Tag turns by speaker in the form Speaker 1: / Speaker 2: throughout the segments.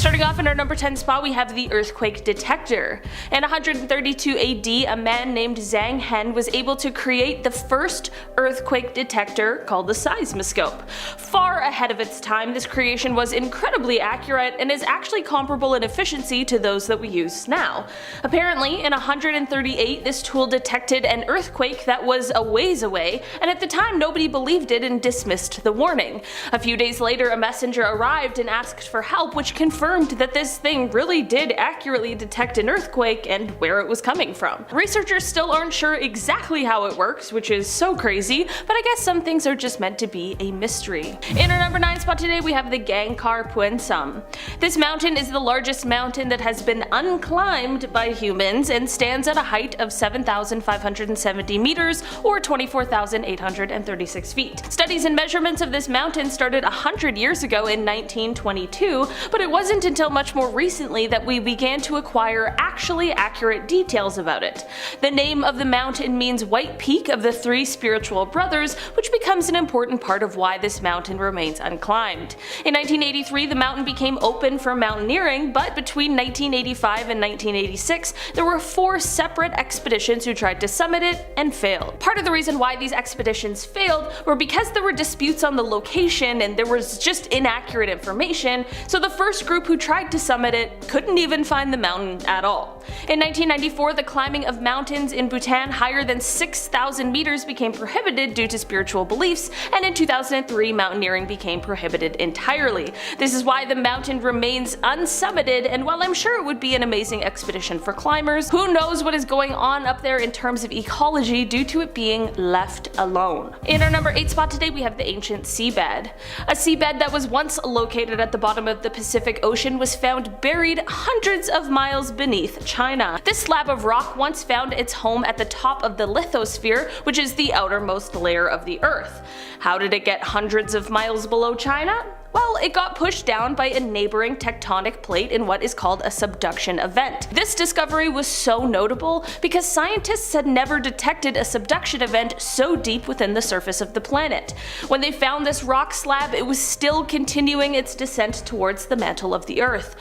Speaker 1: Starting off in our number 10 spot, we have the earthquake detector. In 132 AD, a man named Zhang Hen was able to create the first earthquake detector called the seismoscope. Far ahead of its time, this creation was incredibly accurate and is actually comparable in efficiency to those that we use now. Apparently, in 138, this tool detected an earthquake that was a ways away, and at the time nobody believed it and dismissed the warning. A few days later, a messenger arrived and asked for help, which confirmed that this thing really did accurately detect an earthquake and where it was coming from. Researchers still aren't sure exactly how it works, which is so crazy, but I guess some things are just meant to be a mystery. In our number 9 spot today, we have the Gangkar Puensum. This mountain is the largest mountain that has been unclimbed by humans and stands at a height of 7,570 meters or 24,836 feet. Studies and measurements of this mountain started 100 years ago in 1922, but it wasn't until much more recently that we began to acquire actually accurate details about it. The name of the mountain means White Peak of the Three Spiritual Brothers, which becomes an important part of why this mountain remains unclimbed. In 1983, the mountain became open for mountaineering, but between 1985 and 1986, there were 4 separate expeditions who tried to summit it and failed. Part of the reason why these expeditions failed were because there were disputes on the location and there was just inaccurate information, so the first group who tried to summit it couldn't even find the mountain at all. In 1994, the climbing of mountains in Bhutan higher than 6,000 meters became prohibited due to spiritual beliefs, and in 2003, mountaineering became prohibited entirely. This is why the mountain remains unsummited, and while I'm sure it would be an amazing expedition for climbers, who knows what is going on up there in terms of ecology due to it being left alone. In our number 8 spot today, we have the ancient seabed. A seabed that was once located at the bottom of the Pacific Ocean was found buried hundreds of miles beneath China. This slab of rock once found its home at the top of the lithosphere, which is the outermost layer of the Earth. How did it get hundreds of miles below China? Well, it got pushed down by a neighboring tectonic plate in what is called a subduction event. This discovery was so notable because scientists had never detected a subduction event so deep within the surface of the planet. When they found this rock slab, it was still continuing its descent towards the mantle of the Earth.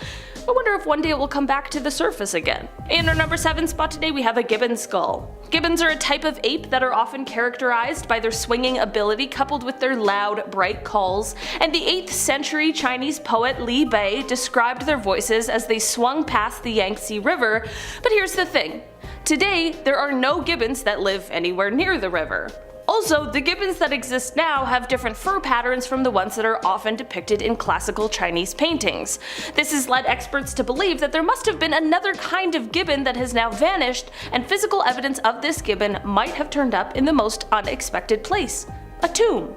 Speaker 1: I wonder if one day it will come back to the surface again. In our number 7 spot today, we have a gibbon skull. Gibbons are a type of ape that are often characterized by their swinging ability coupled with their loud, bright calls, and the 8th century Chinese poet Li Bai described their voices as they swung past the Yangtze River. But here's the thing. Today, there are no gibbons that live anywhere near the river. Also, the gibbons that exist now have different fur patterns from the ones that are often depicted in classical Chinese paintings. This has led experts to believe that there must have been another kind of gibbon that has now vanished, and physical evidence of this gibbon might have turned up in the most unexpected place. A tomb.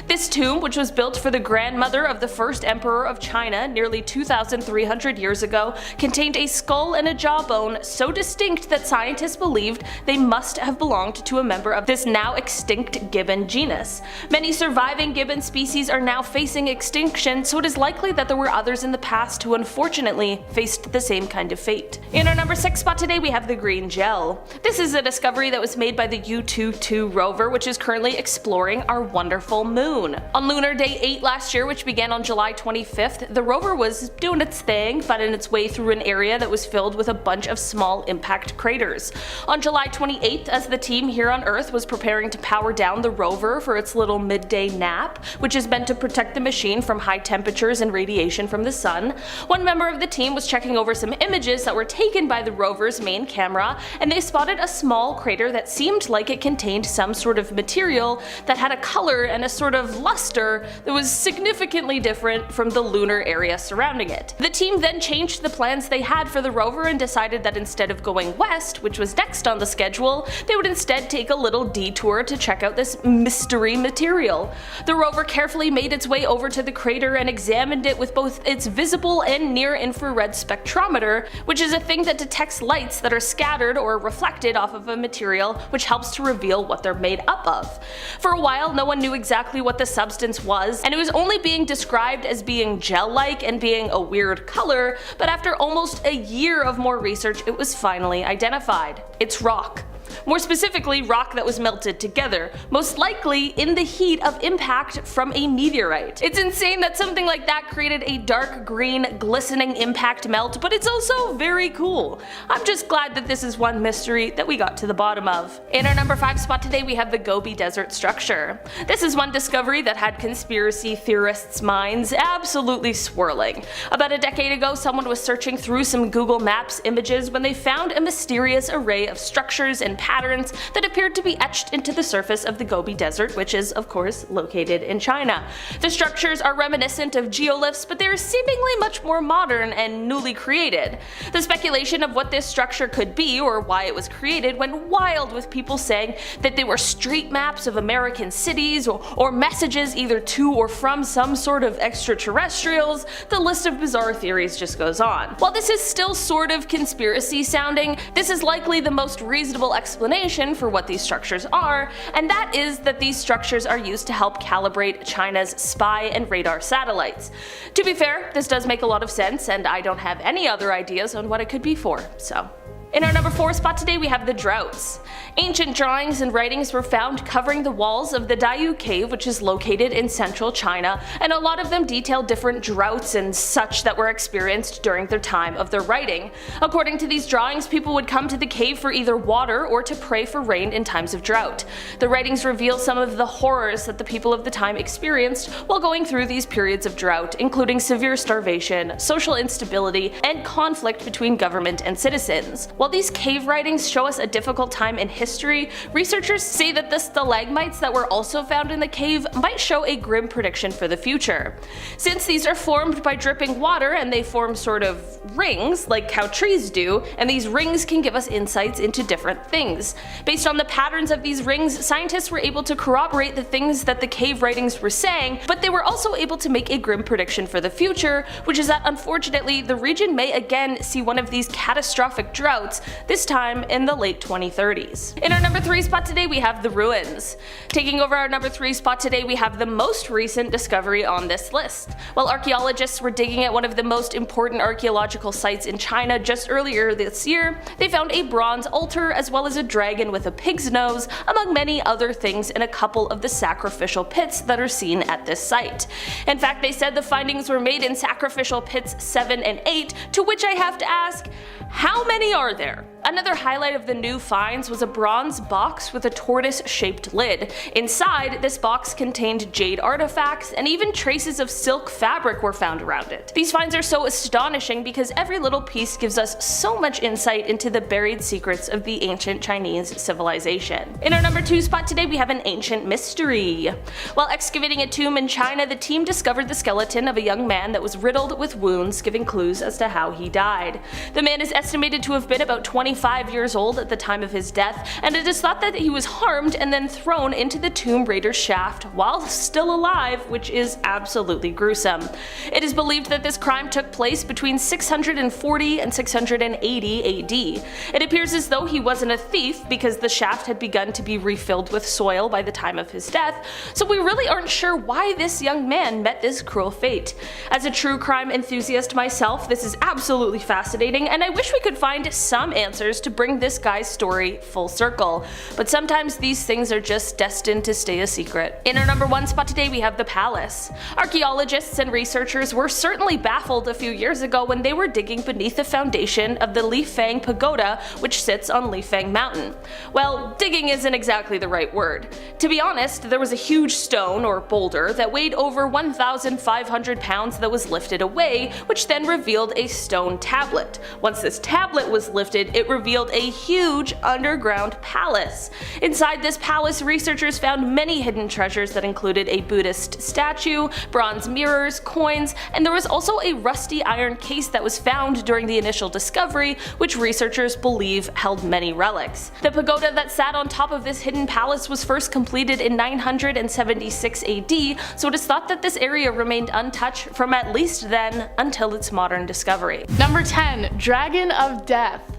Speaker 1: This tomb, which was built for the grandmother of the first emperor of China nearly 2,300 years ago, contained a skull and a jawbone so distinct that scientists believed they must have belonged to a member of this now extinct gibbon genus. Many surviving gibbon species are now facing extinction, so it is likely that there were others in the past who unfortunately faced the same kind of fate. In our number 6 spot today, we have the green gel. This is a discovery that was made by the U-22 rover, which is currently exploring our wonderful moon. On Lunar Day 8 last year, which began on July 25th, the rover was doing its thing, finding its way through an area that was filled with a bunch of small impact craters. On July 28th, as the team here on Earth was preparing to power down the rover for its little midday nap, which is meant to protect the machine from high temperatures and radiation from the sun, one member of the team was checking over some images that were taken by the rover's main camera, and they spotted a small crater that seemed like it contained some sort of material that had a color and a sort of luster that was significantly different from the lunar area surrounding it. The team then changed the plans they had for the rover and decided that instead of going west, which was next on the schedule, they would instead take a little detour to check out this mystery material. The rover carefully made its way over to the crater and examined it with both its visible and near-infrared spectrometer, which is a thing that detects lights that are scattered or reflected off of a material, which helps to reveal what they're made up of. For a while, no one knew exactly what the substance was, and it was only being described as being gel-like and being a weird color, but after almost a year of more research, it was finally identified. It's rock. More specifically, rock that was melted together, most likely in the heat of impact from a meteorite. It's insane that something like that created a dark green, glistening impact melt, but it's also very cool. I'm just glad that this is one mystery that we got to the bottom of. In our number 5 spot today, we have the Gobi Desert structure. This is one discovery that had conspiracy theorists' minds absolutely swirling. About a decade ago, someone was searching through some Google Maps images when they found a mysterious array of structures and patterns that appeared to be etched into the surface of the Gobi Desert, which is, of course, located in China. The structures are reminiscent of geoliths, but they are seemingly much more modern and newly created. The speculation of what this structure could be or why it was created went wild, with people saying that they were street maps of American cities or messages either to or from some sort of extraterrestrials. The list of bizarre theories just goes on. While this is still sort of conspiracy sounding, this is likely the most reasonable explanation for what these structures are, and that is that these structures are used to help calibrate China's spy and radar satellites. To be fair, this does make a lot of sense, and I don't have any other ideas on what it could be for, so. In our number 4 spot today, we have the DROUGHTS. Ancient drawings and writings were found covering the walls of the Diyu cave, which is located in central China, and a lot of them detail different droughts and such that were experienced during their time of their writing. According to these drawings, people would come to the cave for either water or to pray for rain in times of drought. The writings reveal some of the horrors that the people of the time experienced while going through these periods of drought, including severe starvation, social instability, and conflict between government and citizens. While these cave writings show us a difficult time in history, researchers say that the stalagmites that were also found in the cave might show a grim prediction for the future. Since these are formed by dripping water and they form sort of rings, like how trees do, and these rings can give us insights into different things. Based on the patterns of these rings, scientists were able to corroborate the things that the cave writings were saying, but they were also able to make a grim prediction for the future, which is that unfortunately the region may again see one of these catastrophic droughts, this time in the late 2030s. In our number 3 spot today, we have the ruins. Taking over our number 3 spot today, we have the most recent discovery on this list. While archaeologists were digging at one of the most important archaeological sites in China just earlier this year, they found a bronze altar as well as a dragon with a pig's nose, among many other things, in a couple of the sacrificial pits that are seen at this site. In fact, they said the findings were made in sacrificial pits 7 and 8, to which I have to ask, how many are there? Another highlight of the new finds was a bronze box with a tortoise-shaped lid. Inside, this box contained jade artifacts, and even traces of silk fabric were found around it. These finds are so astonishing because every little piece gives us so much insight into the buried secrets of the ancient Chinese civilization. In our number 2 spot today, we have an ancient mystery. While excavating a tomb in China, the team discovered the skeleton of a young man that was riddled with wounds, giving clues as to how he died. The man is estimated to have been about 25 years old at the time of his death, and it is thought that he was harmed and then thrown into the tomb raider's shaft while still alive, which is absolutely gruesome. It is believed that this crime took place between 640 and 680 AD. It appears as though he wasn't a thief because the shaft had begun to be refilled with soil by the time of his death, so we really aren't sure why this young man met this cruel fate. As a true crime enthusiast myself, this is absolutely fascinating, and I wish we could find some answers to bring this guy's story full circle, but sometimes these things are just destined to stay a secret. In our number 1 spot today, we have the palace. Archaeologists and researchers were certainly baffled a few years ago when they were digging beneath the foundation of the Lifang Pagoda, which sits on Lifang Mountain. Well, digging isn't exactly the right word. To be honest, there was a huge stone or boulder that weighed over 1,500 pounds that was lifted away, which then revealed a stone tablet. Once this tablet was lifted, it revealed a huge underground palace. Inside this palace, researchers found many hidden treasures that included a Buddhist statue, bronze mirrors, coins, and there was also a rusty iron case that was found during the initial discovery, which researchers believe held many relics. The pagoda that sat on top of this hidden palace was first completed in 976 AD, so it is thought that this area remained untouched from at least then until its modern discovery.
Speaker 2: Number 10. Dragon of Death.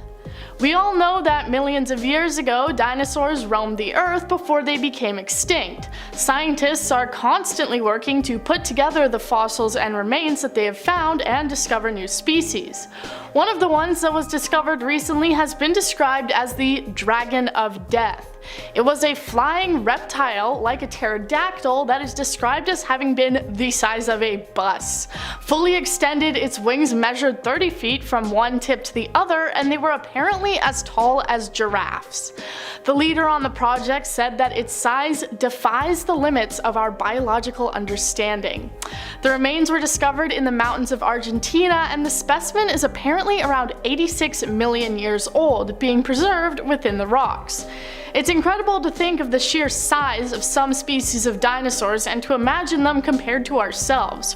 Speaker 2: We all know that millions of years ago, dinosaurs roamed the earth before they became extinct. Scientists are constantly working to put together the fossils and remains that they have found and discover new species. One of the ones that was discovered recently has been described as the Dragon of Death. It was a flying reptile like a pterodactyl that is described as having been the size of a bus. Fully extended, its wings measured 30 feet from one tip to the other, and they were apparently as tall as giraffes. The leader on the project said that its size defies the limits of our biological understanding. The remains were discovered in the mountains of Argentina, and the specimen is apparently around 86 million years old, being preserved within the rocks. It's incredible to think of the sheer size of some species of dinosaurs and to imagine them compared to ourselves.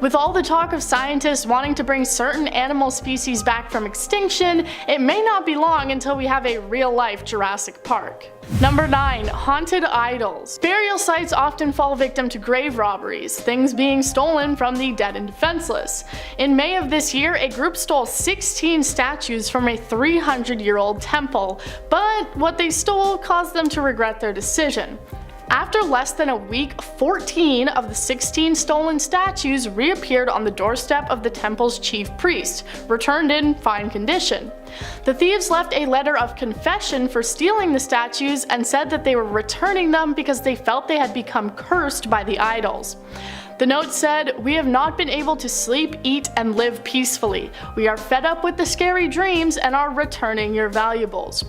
Speaker 2: With all the talk of scientists wanting to bring certain animal species back from extinction, it may not be long until we have a real-life Jurassic Park. Number 9. Haunted idols. Burial sites often fall victim to grave robberies, things being stolen from the dead and defenseless. In May of this year, a group stole 16 statues from a 300-year-old temple, but what they stole caused them to regret their decision. After less than a week, 14 of the 16 stolen statues reappeared on the doorstep of the temple's chief priest, returned in fine condition. The thieves left a letter of confession for stealing the statues and said that they were returning them because they felt they had become cursed by the idols. The note said, "We have not been able to sleep, eat, and live peacefully. We are fed up with the scary dreams and are returning your valuables."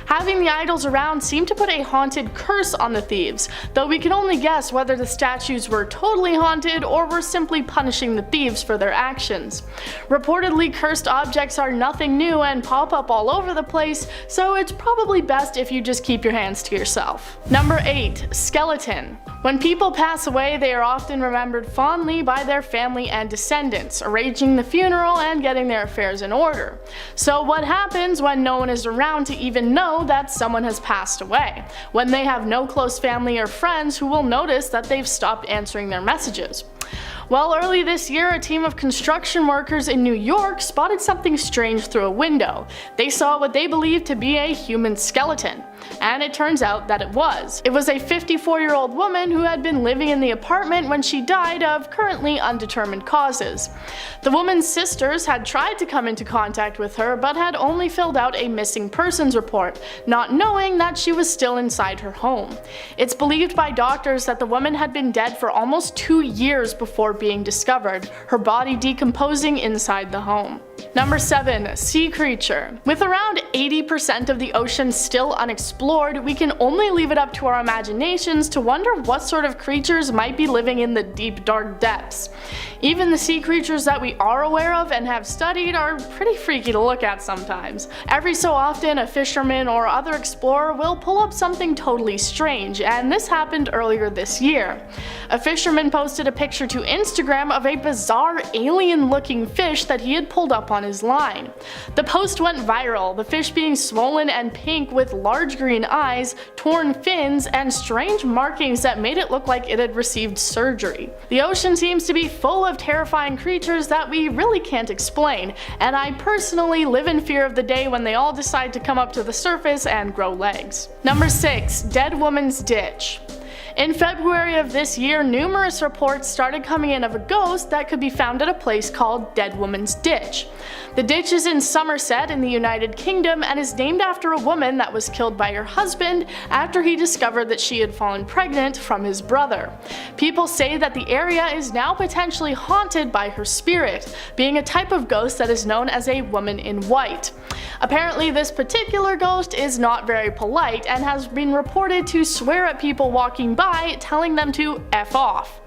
Speaker 2: Having the idols around seemed to put a haunted curse on the thieves, though we can only guess whether the statues were totally haunted or were simply punishing the thieves for their actions. Reportedly, cursed objects are nothing new and pop up all over the place, so it's probably best if you just keep your hands to yourself. Number 8. Skeleton. When people pass away, they are often remembered fondly by their family and descendants, arranging the funeral and getting their affairs in order. So what happens when no one is around to even know that someone has passed away? When they have no close family or friends who will notice that they've stopped answering their messages? Well, early this year, a team of construction workers in New York spotted something strange through a window. They saw what they believed to be a human skeleton. And it turns out that it was. It was a 54-year-old woman who had been living in the apartment when she died of currently undetermined causes. The woman's sisters had tried to come into contact with her but had only filled out a missing persons report, not knowing that she was still inside her home. It's believed by doctors that the woman had been dead for almost 2 years before being discovered, her body decomposing inside the home. Number 7. Sea creature. With around 80% of the ocean still unexplored, we can only leave it up to our imaginations to wonder what sort of creatures might be living in the deep dark depths. Even the sea creatures that we are aware of and have studied are pretty freaky to look at sometimes. Every so often, a fisherman or other explorer will pull up something totally strange, and this happened earlier this year. A fisherman posted a picture to Instagram of a bizarre alien-looking fish that he had pulled up on his line. The post went viral, the fish being swollen and pink with large green eyes, torn fins, and strange markings that made it look like it had received surgery. The ocean seems to be full of terrifying creatures that we really can't explain, and I personally live in fear of the day when they all decide to come up to the surface and grow legs. Number 6. Dead woman's ditch. In February of this year, numerous reports started coming in of a ghost that could be found at a place called Dead Woman's Ditch. The ditch is in Somerset in the United Kingdom and is named after a woman that was killed by her husband after he discovered that she had fallen pregnant from his brother. People say that the area is now potentially haunted by her spirit, being a type of ghost that is known as a woman in white. Apparently, this particular ghost is not very polite and has been reported to swear at people walking by, telling them to F off.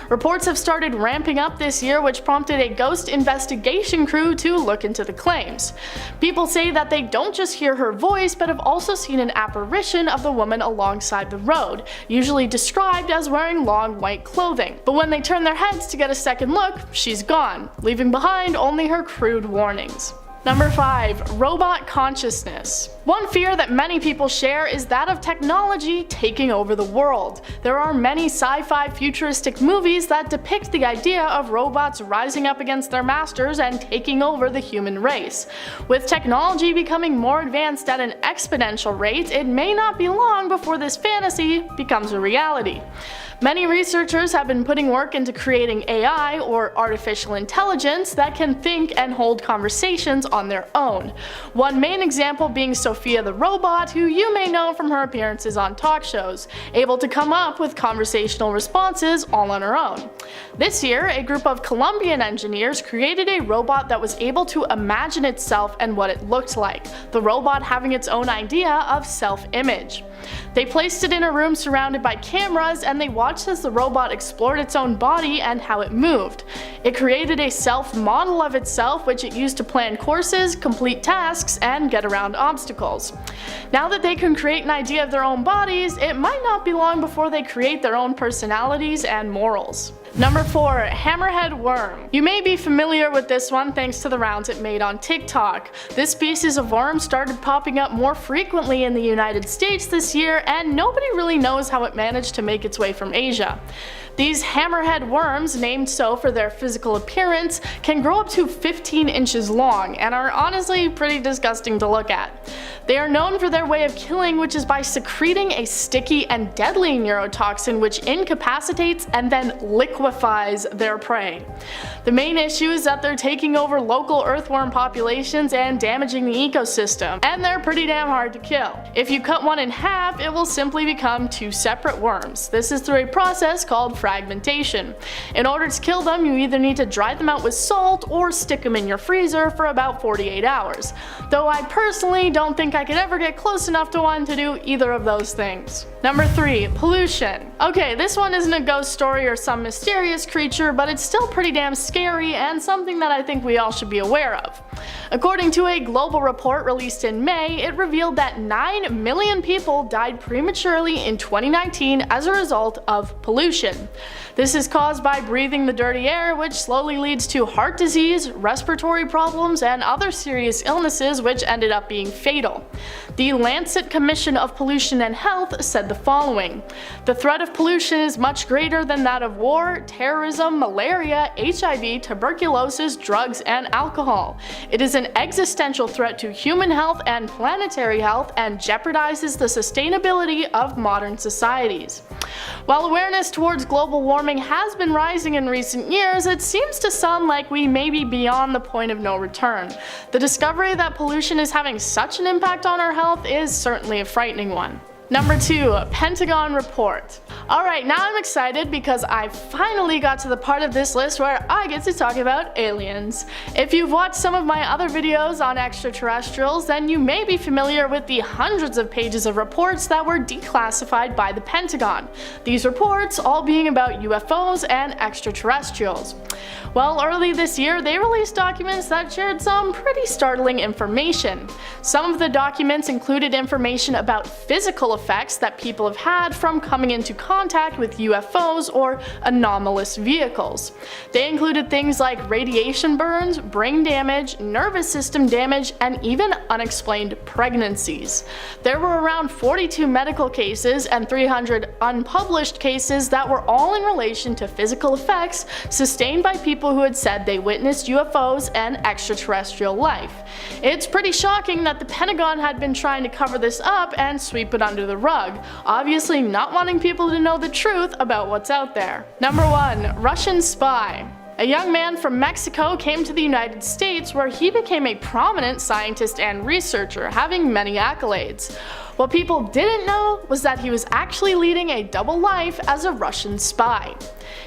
Speaker 2: Reports have started ramping up this year, which prompted a ghost investigation crew to look into the claims. People say that they don't just hear her voice, but have also seen an apparition of the woman alongside the road, usually described as wearing long white clothing. But when they turn their heads to get a second look, she's gone, leaving behind only her crude warnings. Number 5. Robot consciousness. One fear that many people share is that of technology taking over the world. There are many sci-fi futuristic movies that depict the idea of robots rising up against their masters and taking over the human race. With technology becoming more advanced at an exponential rate, it may not be long before this fantasy becomes a reality. Many researchers have been putting work into creating AI, or artificial intelligence, that can think and hold conversations on their own. One main example being Sophia the robot, who you may know from her appearances on talk shows, able to come up with conversational responses all on her own. This year, a group of Colombian engineers created a robot that was able to imagine itself and what it looked like, the robot having its own idea of self-image. They placed it in a room surrounded by cameras, and they watched as the robot explored its own body and how it moved. It created a self-model of itself, which it used to plan courses, complete tasks, and get around obstacles. Now that they can create an idea of their own bodies, it might not be long before they create their own personalities and morals. Number 4. Hammerhead worm. You may be familiar with this one thanks to the rounds it made on TikTok. This species of worm started popping up more frequently in the United States this year, and nobody really knows how it managed to make its way from Asia. These hammerhead worms, named so for their physical appearance, can grow up to 15 inches long and are honestly pretty disgusting to look at. They are known for their way of killing, which is by secreting a sticky and deadly neurotoxin which incapacitates and then liquefies their prey. The main issue is that they're taking over local earthworm populations and damaging the ecosystem, and they're pretty damn hard to kill. If you cut one in half, it will simply become 2 separate worms. This is through a process called fragmentation. In order to kill them, you either need to dry them out with salt or stick them in your freezer for about 48 hours. Though I personally don't think I could ever get close enough to one to do either of those things. Number 3. Pollution. Okay, this one isn't a ghost story or some mysterious creature, but it's still pretty damn scary and something that I think we all should be aware of. According to a global report released in May, it revealed that 9 million people died prematurely in 2019 as a result of pollution. This is caused by breathing the dirty air, which slowly leads to heart disease, respiratory problems, and other serious illnesses which ended up being fatal. The Lancet Commission of Pollution and Health said the following: "The threat of pollution is much greater than that of war, terrorism, malaria, HIV, tuberculosis, drugs, and alcohol. It is an existential threat to human health and planetary health and jeopardizes the sustainability of modern societies." While awareness towards global warming has been rising in recent years, it seems to some like we may be beyond the point of no return. The discovery that pollution is having such an impact on our health is certainly a frightening one. Number 2. Pentagon report. Alright, now I'm excited because I finally got to the part of this list where I get to talk about aliens. If you've watched some of my other videos on extraterrestrials, then you may be familiar with the hundreds of pages of reports that were declassified by the Pentagon. These reports all being about UFOs and extraterrestrials. Well, early this year, they released documents that shared some pretty startling information. Some of the documents included information about physical effects that people have had from coming into contact with UFOs or anomalous vehicles. They included things like radiation burns, brain damage, nervous system damage, and even unexplained pregnancies. There were around 42 medical cases and 300 unpublished cases that were all in relation to physical effects sustained by people who had said they witnessed UFOs and extraterrestrial life. It's pretty shocking that the Pentagon had been trying to cover this up and sweep it under the rug, obviously not wanting people to know the truth about what's out there. Number 1. Russian spy. A young man from Mexico came to the United States where he became a prominent scientist and researcher, having many accolades. What people didn't know was that he was actually leading a double life as a Russian spy.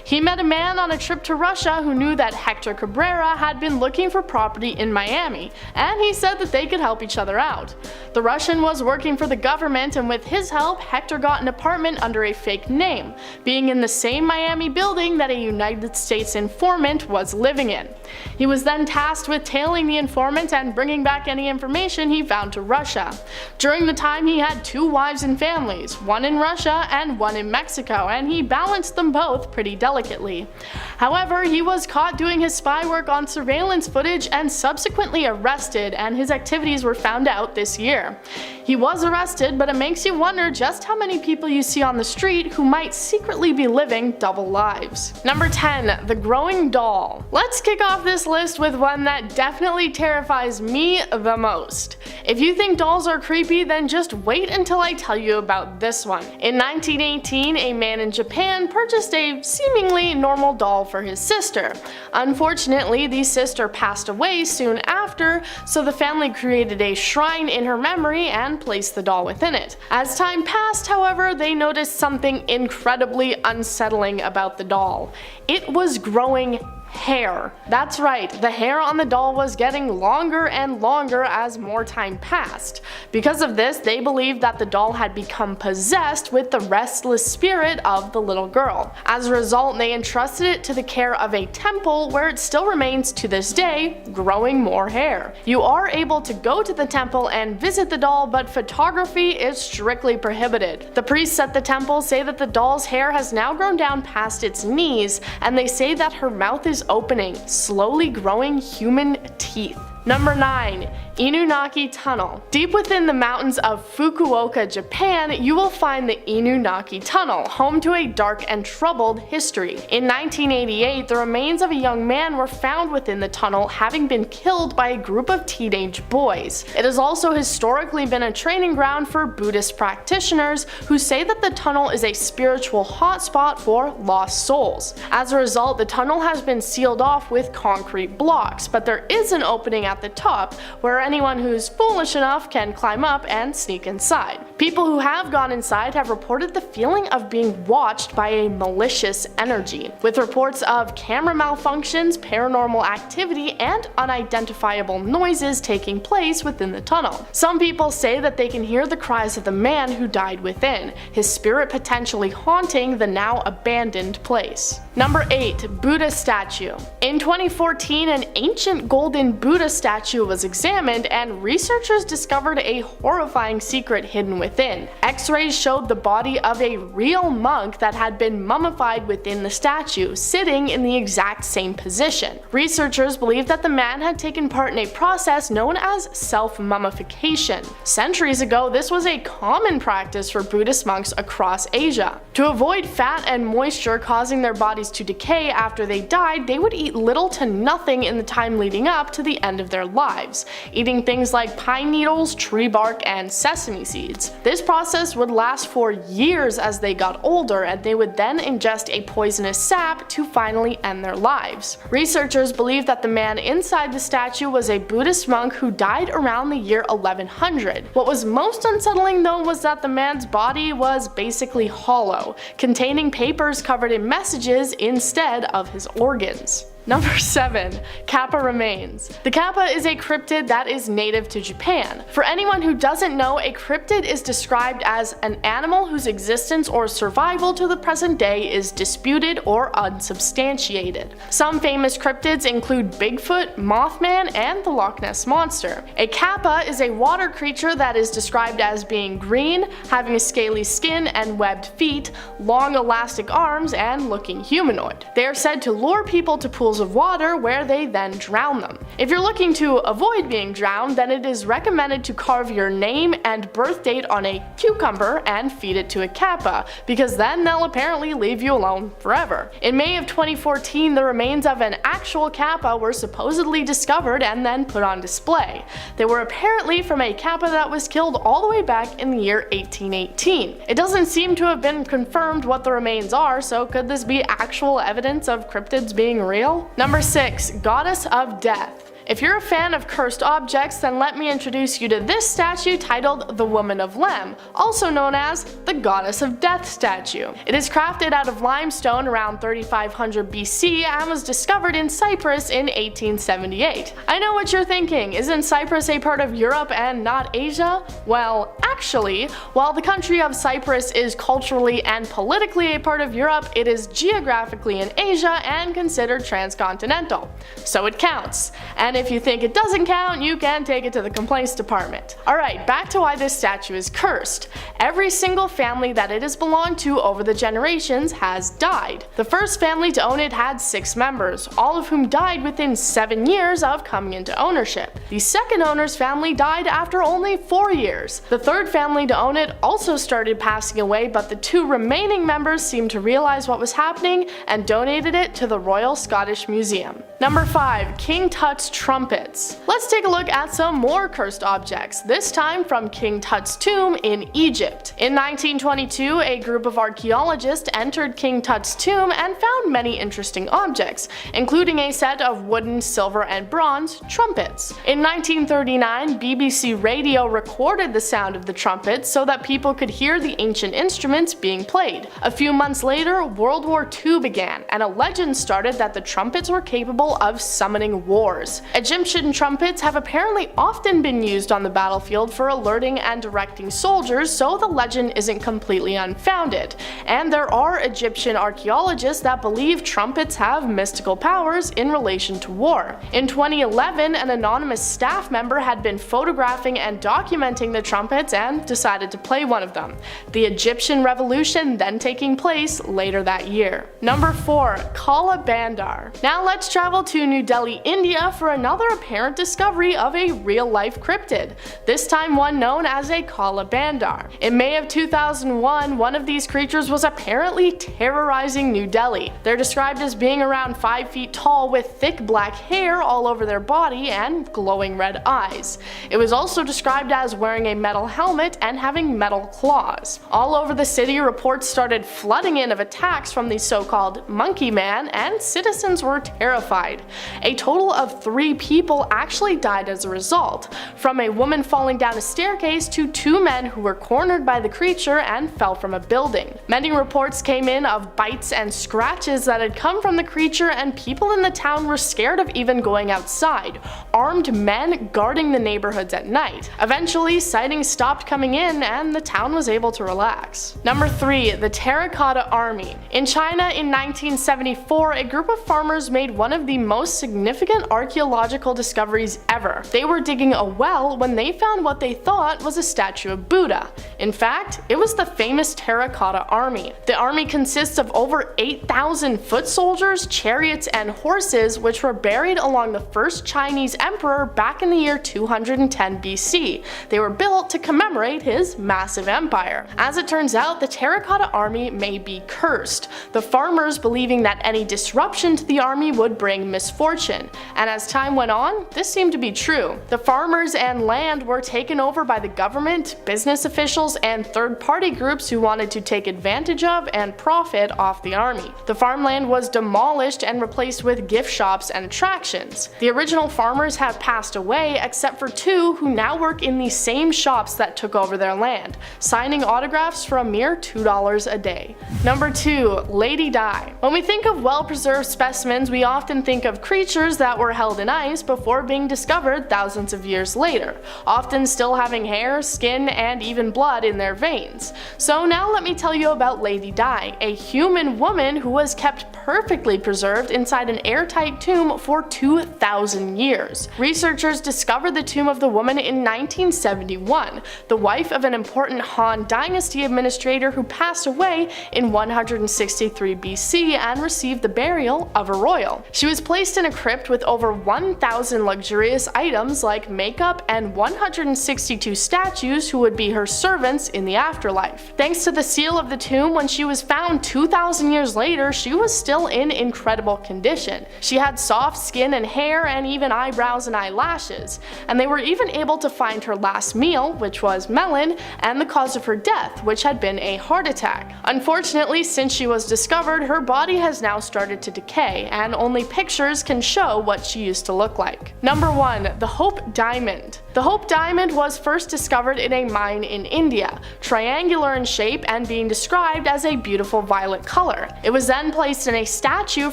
Speaker 2: He met a man on a trip to Russia who knew that Hector Cabrera had been looking for property in Miami, and he said that they could help each other out. The Russian was working for the government, and with his help, Hector got an apartment under a fake name, being in the same Miami building that a United States informant was living in. He was then tasked with tailing the informant and bringing back any information he found to Russia. During the time he he had 2 wives and families, one in Russia and one in Mexico, and he balanced them both pretty delicately. However, he was caught doing his spy work on surveillance footage and subsequently arrested, and his activities were found out this year. He was arrested, but it makes you wonder just how many people you see on the street who might secretly be living double lives. Number 10. The Growing Doll. Let's kick off this list with one that definitely terrifies me the most. If you think dolls are creepy, then just wait until I tell you about this one. In 1918, a man in Japan purchased a seemingly normal doll for his sister. Unfortunately, the sister passed away soon after, so the family created a shrine in her memory and placed the doll within it. As time passed, however, they noticed something incredibly unsettling about the doll. It was growing hair. That's right, the hair on the doll was getting longer and longer as more time passed. Because of this, they believed that the doll had become possessed with the restless spirit of the little girl. As a result, they entrusted it to the care of a temple where it still remains to this day, growing more hair. You are able to go to the temple and visit the doll, but photography is strictly prohibited. The priests at the temple say that the doll's hair has now grown down past its knees, and they say that her mouth is opening, slowly growing human teeth. Number 9. Inunaki Tunnel. Deep within the mountains of Fukuoka, Japan, you will find the Inunaki Tunnel, home to a dark and troubled history. In 1988, the remains of a young man were found within the tunnel, having been killed by a group of teenage boys. It has also historically been a training ground for Buddhist practitioners who say that the tunnel is a spiritual hotspot for lost souls. As a result, the tunnel has been sealed off with concrete blocks, but there is an opening at the top where anyone who's foolish enough can climb up and sneak inside. People who have gone inside have reported the feeling of being watched by a malicious energy, with reports of camera malfunctions, paranormal activity, and unidentifiable noises taking place within the tunnel. Some people say that they can hear the cries of the man who died within, his spirit potentially haunting the now abandoned place. Number 8. Buddha Statue. In 2014, an ancient golden Buddha statue was examined, and researchers discovered a horrifying secret hidden within. X-rays showed the body of a real monk that had been mummified within the statue, sitting in the exact same position. Researchers believe that the man had taken part in a process known as self-mummification. Centuries ago, this was a common practice for Buddhist monks across Asia. To avoid fat and moisture causing their bodies to decay after they died, they would eat little to nothing in the time leading up to the end of their lives, eating things like pine needles, tree bark, and sesame seeds. This process would last for years as they got older, and they would then ingest a poisonous sap to finally end their lives. Researchers believe that the man inside the statue was a Buddhist monk who died around the year 1100. What was most unsettling though was that the man's body was basically hollow, containing papers covered in messages instead of his organs. Number 7. Kappa remains. The kappa is a cryptid that is native to Japan. For anyone who doesn't know, a cryptid is described as an animal whose existence or survival to the present day is disputed or unsubstantiated. Some famous cryptids include Bigfoot, Mothman, and the Loch Ness Monster. A kappa is a water creature that is described as being green, having a scaly skin and webbed feet, long elastic arms, and looking humanoid. They are said to lure people to pools of water where they then drown them. If you're looking to avoid being drowned, then it is recommended to carve your name and birth date on a cucumber and feed it to a kappa, because then they'll apparently leave you alone forever. In May of 2014, the remains of an actual kappa were supposedly discovered and then put on display. They were apparently from a kappa that was killed all the way back in the year 1818. It doesn't seem to have been confirmed what the remains are, so could this be actual evidence of cryptids being real? Number 6. Goddess of Death. If you're a fan of cursed objects, then let me introduce you to this statue titled the Woman of Lem, also known as the Goddess of Death statue. It is crafted out of limestone around 3500 BC and was discovered in Cyprus in 1878. I know what you're thinking, isn't Cyprus a part of Europe and not Asia? Well, actually, while the country of Cyprus is culturally and politically a part of Europe, it is geographically in Asia and considered transcontinental. So it counts. And And if you think it doesn't count, you can take it to the complaints department. Alright, back to why this statue is cursed. Every single family that it has belonged to over the generations has died. The first family to own it had 6 members, all of whom died within 7 years of coming into ownership. The second owner's family died after only 4 years. The third family to own it also started passing away, but the 2 remaining members seemed to realize what was happening and donated it to the Royal Scottish Museum. Number 5. King Tut's trumpets. Let's take a look at some more cursed objects, this time from King Tut's tomb in Egypt. In 1922, a group of archaeologists entered King Tut's tomb and found many interesting objects, including a set of wooden, silver, and bronze trumpets. In 1939, BBC Radio recorded the sound of the trumpets so that people could hear the ancient instruments being played. A few months later, World War II began, and a legend started that the trumpets were capable of summoning wars. Egyptian trumpets have apparently often been used on the battlefield for alerting and directing soldiers, so the legend isn't completely unfounded. And there are Egyptian archaeologists that believe trumpets have mystical powers in relation to war. In 2011, an anonymous staff member had been photographing and documenting the trumpets and decided to play one of them. The Egyptian Revolution then taking place later that year. Number 4. KAALA BANDAR. Now let's travel to New Delhi, India for another apparent discovery of a real-life cryptid, this time one known as a KAALA BANDAR. In May of 2001, one of these creatures was apparently terrorizing New Delhi. They're described as being around 5 feet tall with thick black hair all over their body and glowing red eyes. It was also described as wearing a metal helmet and having metal claws. All over the city, reports started flooding in of attacks from the so-called Monkey Man, and citizens were terrified. A total of 3 people actually died as a result, from a woman falling down a staircase to 2 men who were cornered by the creature and fell from a building. Many reports came in of bites and scratches that had come from the creature, and people in the town were scared of even going outside, armed men guarding the neighborhoods at night. Eventually, sightings stopped coming in and the town was able to relax. Number 3. The Terracotta Army. In China in 1974, a group of farmers made one of the most significant archaeological discoveries ever. They were digging a well when they found what they thought was a statue of Buddha. In fact, it was the famous Terracotta Army. The army consists of over 8,000 foot soldiers, chariots, and horses, which were buried along the first Chinese emperor back in the year 210 BC. They were built to commemorate his massive empire. As it turns out, the Terracotta Army may be cursed, the farmers believing that any disruption to the army would bring misfortune. And as time went on, this seemed to be true. The farmers and land were taken over by the government, business officials, and third-party groups who wanted to take advantage of and profit off the army. The farmland was demolished and replaced with gift shops and attractions. The original farmers have passed away, except for 2 who now work in the same shops that took over their land, signing autographs for a mere $2 a day. Number 2. Lady Di. When we think of well-preserved specimens, we often think of creatures that were held in ice before being discovered thousands of years later, often still having hair, skin, and even blood in their veins. So now let me tell you about Lady Di, a human woman who was kept perfectly preserved inside an airtight tomb for 2,000 years. Researchers discovered the tomb of the woman in 1971, the wife of an important Han Dynasty administrator who passed away in 163 BC and received the burial of a royal. She was placed in a crypt with over 1,000 luxurious items like makeup and 162 statues who would be her servants in the afterlife. Thanks to the seal of the tomb, when she was found 2,000 years later, she was still in incredible condition. She had soft skin and hair and even eyebrows and eyelashes, and they were even able to find her last meal, which was melon, and the cause of her death, which had been a heart attack. Unfortunately, since she was discovered, her body has now started to decay, and only pictures can show what she used to look like. Number 1. The Hope Diamond. The Hope Diamond was first discovered in a mine in India, triangular in shape and being described as a beautiful violet color. It was then placed in a statue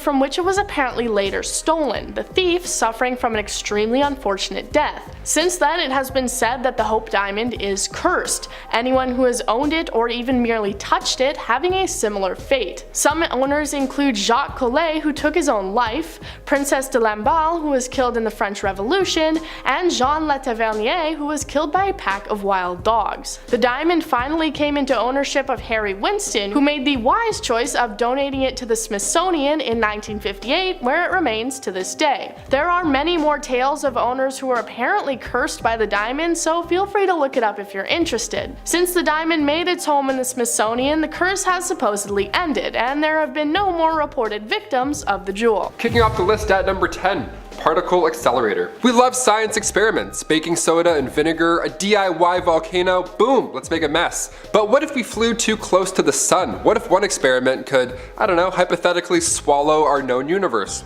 Speaker 2: from which it was apparently later stolen, the thief suffering from an extremely unfortunate death. Since then, it has been said that the Hope Diamond is cursed, anyone who has owned it or even merely touched it having a similar fate. Some owners include Jacques Collet, who took his own life, Princess de Lamballe, who was killed in the French Revolution, and Jean Le Tavernier, who was killed by a pack of wild dogs. The diamond finally came into ownership of Harry Winston, who made the wise choice of donating it to the Smithsonian in 1958, where it remains to this day. There are many more tales of owners who were apparently cursed by the diamond, so feel free to look it up if you're interested. Since the diamond made its home in the Smithsonian, the curse has supposedly ended, and there have been no more reported victims of the jewel.
Speaker 3: Kicking off the list at number 10. Particle accelerator. We love science experiments. Baking soda and vinegar, a DIY volcano, boom, let's make a mess. But what if we flew too close to the sun? What if one experiment could, I don't know, hypothetically swallow our known universe?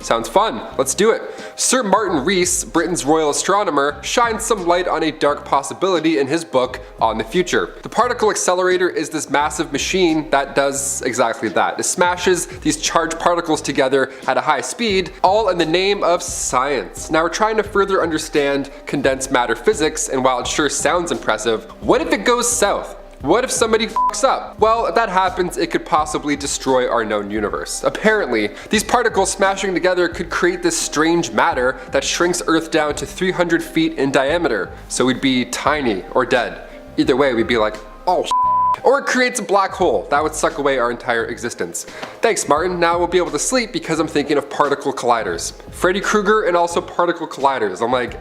Speaker 3: Sounds fun, let's do it. Sir Martin Rees, Britain's royal astronomer, shines some light on a dark possibility in his book On the Future. The particle accelerator is this massive machine that does exactly that. It smashes these charged particles together at a high speed, all in the name of science. Now we're trying to further understand condensed matter physics, and while it sure sounds impressive, what if it goes south? What if somebody fucks up? Well, if that happens, it could possibly destroy our known universe. Apparently, these particles smashing together could create this strange matter that shrinks Earth down to 300 feet in diameter. So we'd be tiny or dead. Either way, we'd be like, oh shit. Or it creates a black hole that would suck away our entire existence. Thanks, Martin. Now we'll be able to sleep because I'm thinking of particle colliders. Freddy Krueger and also particle colliders. I'm like,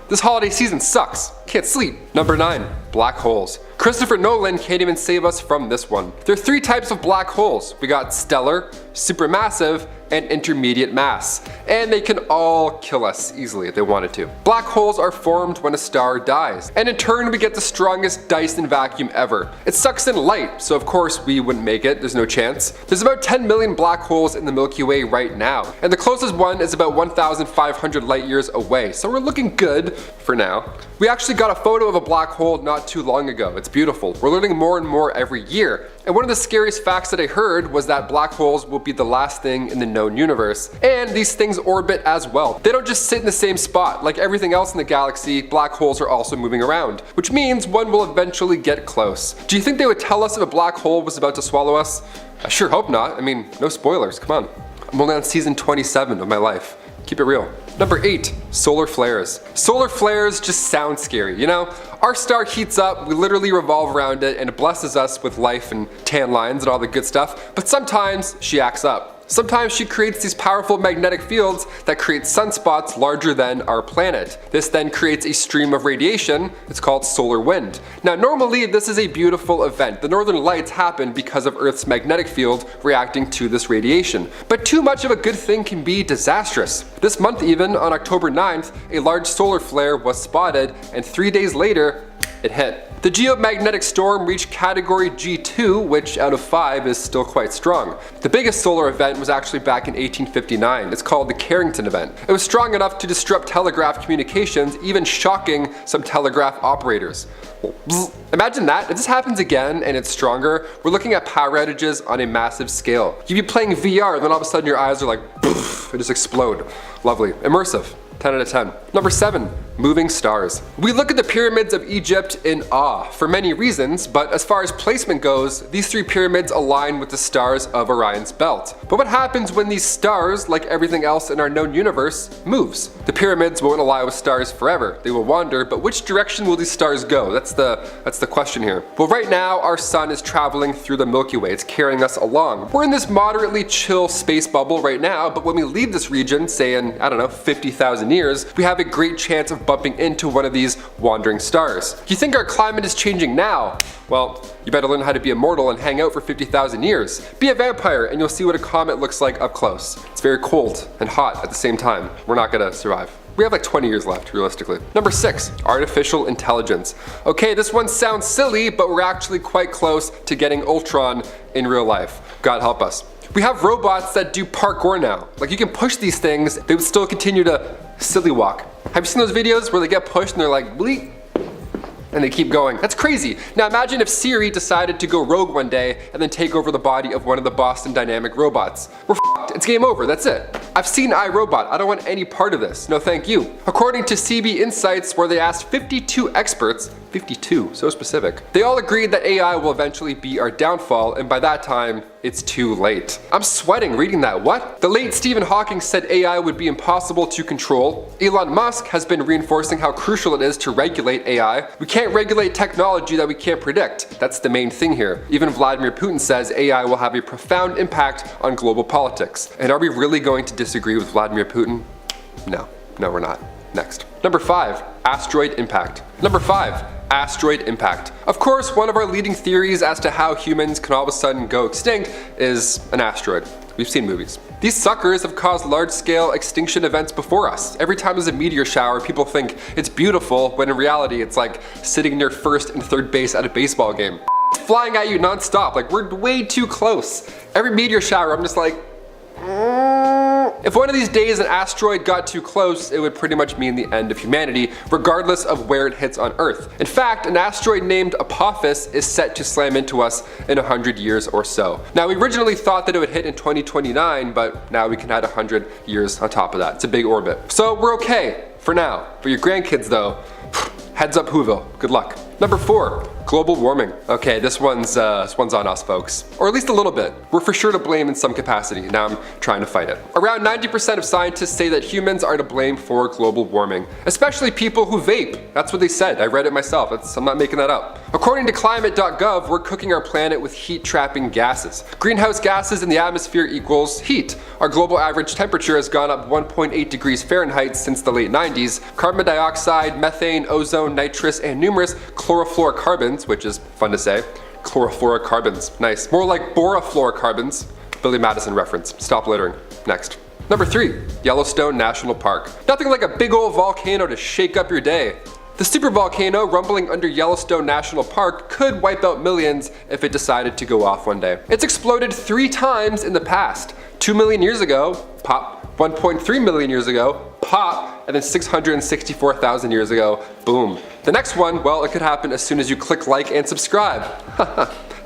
Speaker 3: this holiday season sucks. Can't sleep. Number 9. Black holes. Christopher Nolan can't even save us from this one. There are 3 types of black holes. We got stellar, supermassive, and intermediate mass. And they can all kill us easily if they wanted to. Black holes are formed when a star dies. And in turn, we get the strongest Dyson vacuum ever. It sucks in light, so of course we wouldn't make it. There's no chance. There's about 10 million black holes in the Milky Way right now. And the closest one is about 1,500 light years away. So we're looking good for now. We actually got a photo of a black hole not too long ago. It's beautiful. We're learning more and more every year. And one of the scariest facts that I heard was that black holes will be the last thing in the known universe. And these things orbit as well. They don't just sit in the same spot. Like everything else in the galaxy, black holes are also moving around, which means one will eventually get close. Do you think they would tell us if a black hole was about to swallow us? I sure hope not. I mean, no spoilers, come on. I'm only on season 27 of my life. Keep it real. Number 8, solar flares. Solar flares just sound scary, you know? Our star heats up, we literally revolve around it, and it blesses us with life and tan lines and all the good stuff, but sometimes she acts up. Sometimes she creates these powerful magnetic fields that create sunspots larger than our planet. This then creates a stream of radiation. It's called solar wind. Now normally this is a beautiful event. The northern lights happen because of Earth's magnetic field reacting to this radiation. But too much of a good thing can be disastrous. This month even, on October 9th, a large solar flare was spotted, and 3 days later, it hit. The geomagnetic storm reached category G2, which out of 5 is still quite strong. The biggest solar event was actually back in 1859. It's called the Carrington event. It was strong enough to disrupt telegraph communications, even shocking some telegraph operators. Imagine that, if this happens again and it's stronger, we're looking at power outages on a massive scale. You'd be playing VR, then all of a sudden your eyes are like, poof, and just explode. Lovely, immersive. 10 out of 10. Number 7, moving stars. We look at the pyramids of Egypt in awe for many reasons, but as far as placement goes, these 3 pyramids align with the stars of Orion's belt. But what happens when these stars, like everything else in our known universe, moves? The pyramids won't ally with stars forever. They will wander, but which direction will these stars go? That's the question here. Well, right now our sun is traveling through the Milky Way. It's carrying us along. We're in this moderately chill space bubble right now, but when we leave this region, say in, I don't know, 50,000 years, we have a great chance of bumping into one of these wandering stars. You think our climate is changing now? Well, you better learn how to be immortal and hang out for 50,000 years. Be a vampire and you'll see what a comet looks like up close. It's very cold and hot at the same time. We're not gonna survive. We have like 20 years left, realistically. Number 6, artificial intelligence. Okay, this one sounds silly, but we're actually quite close to getting Ultron in real life. God help us. We have robots that do parkour now. Like you can push these things, they would still continue to silly walk. Have you seen those videos where they get pushed and they're like, bleep, and they keep going? That's crazy. Now imagine if Siri decided to go rogue one day and then take over the body of one of the Boston Dynamic robots. We're f***ed. It's game over. That's it. I've seen iRobot. I don't want any part of this. No thank you. According to CB Insights, where they asked 52 experts, 52, so specific, they all agreed that AI will eventually be our downfall, and by that time, it's too late. I'm sweating reading that. What? The late Stephen Hawking said AI would be impossible to control. Elon Musk has been reinforcing how crucial it is to regulate AI. We can't regulate technology that we can't predict. That's the main thing here. Even Vladimir Putin says AI will have a profound impact on global politics. And are we really going to disagree with Vladimir Putin? No, we're not. Next. Number 5, asteroid impact. Number 5, asteroid impact. Of course, one of our leading theories as to how humans can all of a sudden go extinct is an asteroid. We've seen movies. These suckers have caused large-scale extinction events before us. Every time there's a meteor shower, people think it's beautiful, when in reality it's like sitting near first and third base at a baseball game. Flying at you non-stop, like we're way too close. Every meteor shower, I'm just like, if one of these days an asteroid got too close, it would pretty much mean the end of humanity, regardless of where it hits on Earth. In fact, an asteroid named Apophis is set to slam into us in 100 years or so. Now, we originally thought that it would hit in 2029, but now we can add 100 years on top of that. It's a big orbit. So we're okay for now. For your grandkids though, heads up Whoville, good luck. Number 4, global warming. Okay, this one's on us, folks. Or at least a little bit. We're for sure to blame in some capacity. Now I'm trying to fight it. Around 90% of scientists say that humans are to blame for global warming, especially people who vape. That's what they said. I read it myself. I'm not making that up. According to climate.gov, we're cooking our planet with heat-trapping gases. Greenhouse gases in the atmosphere equals heat. Our global average temperature has gone up 1.8 degrees Fahrenheit since the late 90s. Carbon dioxide, methane, ozone, nitrous, and numerous chlorofluorocarbons, which is fun to say. Chlorofluorocarbons, nice. More like borofluorocarbons. Billy Madison reference. Stop littering. Next. Number 3, Yellowstone National Park. Nothing like a big old volcano to shake up your day. The supervolcano rumbling under Yellowstone National Park could wipe out millions if it decided to go off one day. It's exploded 3 times in the past. 2 million years ago, pop. 1.3 million years ago, pop. And then 664,000 years ago, boom. The next one, well, it could happen as soon as you click like and subscribe.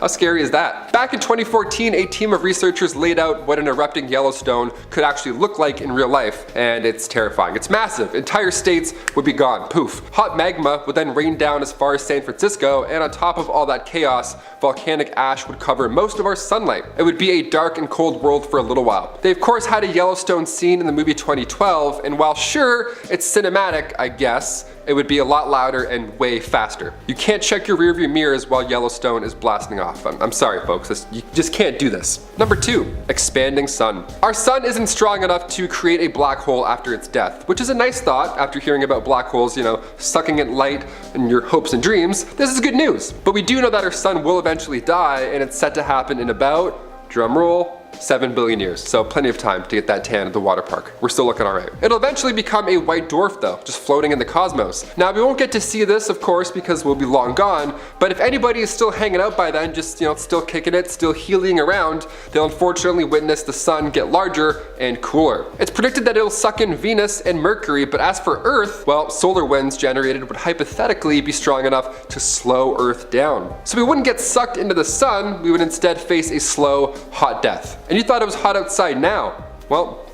Speaker 3: How scary is that? Back in 2014, a team of researchers laid out what an erupting Yellowstone could actually look like in real life, and it's terrifying. It's massive. Entire states would be gone. Poof. Hot magma would then rain down as far as San Francisco, and on top of all that chaos, volcanic ash would cover most of our sunlight. It would be a dark and cold world for a little while. They of course had a Yellowstone scene in the movie 2012, and while sure, it's cinematic, I guess, it would be a lot louder and way faster. You can't check your rearview mirrors while Yellowstone is blasting off. I'm sorry folks, you just can't do this. Number 2, expanding sun. Our sun isn't strong enough to create a black hole after its death, which is a nice thought after hearing about black holes, sucking at light and your hopes and dreams. This is good news, but we do know that our sun will eventually die, and it's set to happen in about, drumroll, 7 billion years, so plenty of time to get that tan at the water park. We're still looking alright. It'll eventually become a white dwarf though, just floating in the cosmos. Now we won't get to see this of course because we'll be long gone, but if anybody is still hanging out by then, just still kicking it, still heliing around, they'll unfortunately witness the sun get larger and cooler. It's predicted that it'll suck in Venus and Mercury, but as for Earth, well, solar winds generated would hypothetically be strong enough to slow Earth down. So we wouldn't get sucked into the sun, we would instead face a slow, hot death. And you thought it was hot outside now. Well,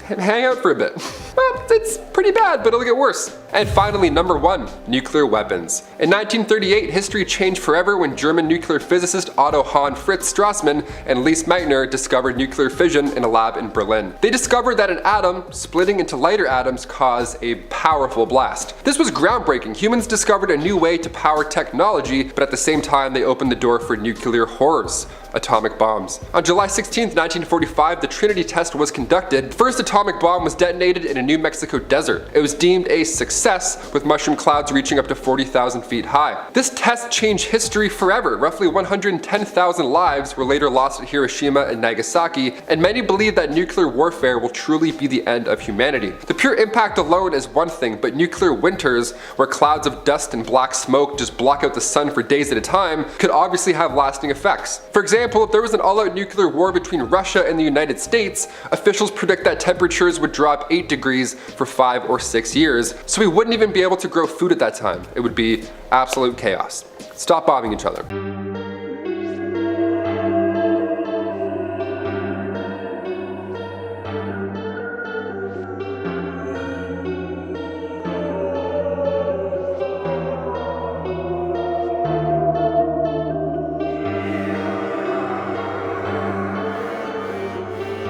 Speaker 3: hang out for a bit. Well, it's pretty bad, but it'll get worse. And finally, number 1, nuclear weapons. In 1938, history changed forever when German nuclear physicist Otto Hahn Fritz Strassmann and Lise Meitner discovered nuclear fission in a lab in Berlin. They discovered that an atom splitting into lighter atoms caused a powerful blast. This was groundbreaking. Humans discovered a new way to power technology, but at the same time, they opened the door for nuclear horrors. Atomic bombs. On July 16, 1945, the Trinity test was conducted. The first atomic bomb was detonated in a New Mexico desert. It was deemed a success, with mushroom clouds reaching up to 40,000 feet high. This test changed history forever. Roughly 110,000 lives were later lost at Hiroshima and Nagasaki, and many believe that nuclear warfare will truly be the end of humanity. The pure impact alone is one thing, but nuclear winters, where clouds of dust and black smoke just block out the sun for days at a time, could obviously have lasting effects. For example, if there was an all-out nuclear war between Russia and the United States, officials predict that temperatures temperatures would drop 8 degrees for 5 or 6 years, so we wouldn't even be able to grow food at that time. It would be absolute chaos. Stop bombing each other.